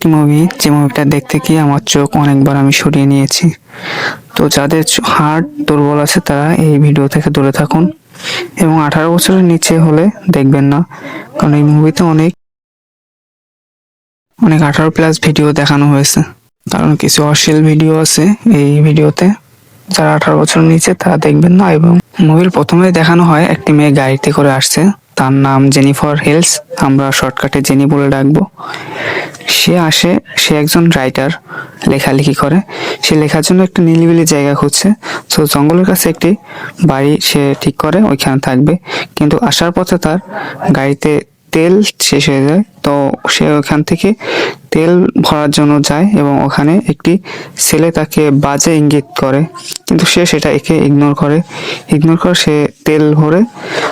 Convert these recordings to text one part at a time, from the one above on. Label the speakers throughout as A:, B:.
A: একটি মুভি, যে মুভিটা দেখতে গিয়ে আমার চোখ অনেকবার আমি সরিয়ে নিয়েছি। তো যাদের হার্ট দুর্বল আছে তারা এই ভিডিও থেকে দূরে থাকুন এবং 18 বছরের নিচে হলে দেখবেন না, কারণ এই মুভিতে অনেক 18+ ভিডিও দেখানো হয়েছে। কারণ কিছু অশ্লীল ভিডিও আছে এই ভিডিওতে, যারা 18 বছরের নিচে তারা দেখবেন না। এবং মুভির প্রথমে দেখানো হয় একটি মেয়ে গাড়িতে করে আসছে, তার নাম জেনিফার হিলস, আমরা শর্টকাটে জেনি বলে ডাকবো। সে একজন রাইটার, লেখালেখি করে। সে লেখার জন্য একটা নিরিবিলি জায়গা খুঁজছে। তো জঙ্গলের কাছে একটি বাড়ি সে ঠিক করে ওইখানে থাকবে, কিন্তু আসার পথে তার গাড়িতে তেল শেষ হয়ে যায়। তো সে ওখান থেকে তেল ভরার জন্য যায় এবং ওখানে একটি ছেলে তাকে বাজে ইঙ্গিত করে, কিন্তু সে সেটা একে ইগনোর করে সে তেল ভরে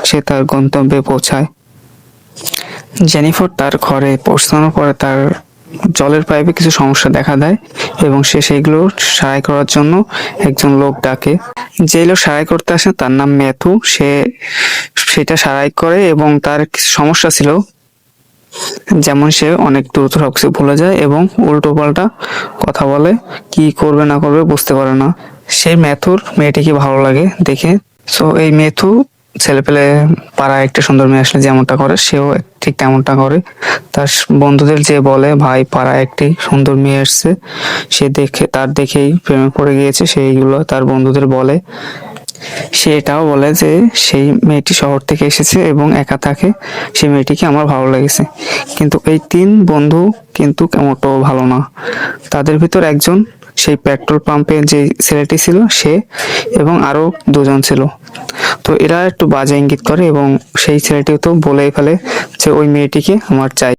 A: সে তার গন্তব্যে পৌঁছায়। জেনিফার তার ঘরে পৌঁছানোর পরে তার জলের পাইপে কিছু সমস্যা দেখা দেয় এবং সে সেইগুলো সারাই করার জন্য একজন লোক ডাকে। যে লোক সারাই করতে আসে তার নাম ম্যাথু। সে সেটা সারাই করে এবং তার কিছু সমস্যা ছিল, যেমন সে অনেক দ্রুত সবকিছু ভুলে যায় এবং উল্টো পাল্টা কথা বলে, কি করবে না করবে বুঝতে পারে না। সেই ম্যাথুর মেয়েটিকে ভালো লাগে দেখে। সো এই মেথু ছেলেপেলে পাড়ায় একটা সুন্দর মেয়ে আসলে যেমনটা করে সেও ঠিক তেমনটা করে। তার বন্ধুদের যে বলে, ভাই পাড়ায় একটি সুন্দর মেয়ে আসছে, সে দেখেই প্রেমে পড়ে গিয়েছে, সেইগুলো তার বন্ধুদের বলে। সে এটাও বলে যে সেই মেয়েটি শহর থেকে এসেছে এবং একা থাকে, সেই মেয়েটিকে আমার ভালো লেগেছে। কিন্তু এই 3 বন্ধু কিন্তু মোটেও ভালো না। তাদের ভিতর একজন সেই পেট্রোল পাম্পে যে ছেলেটি ছিল সে, এবং আরো 2 জন ছিল। তো এরা একটু বাজে ইঙ্গিত করে এবং সেই ছেলেটিও তো বলেই ফেলে যে ওই মেয়েটিকে আমার চাই।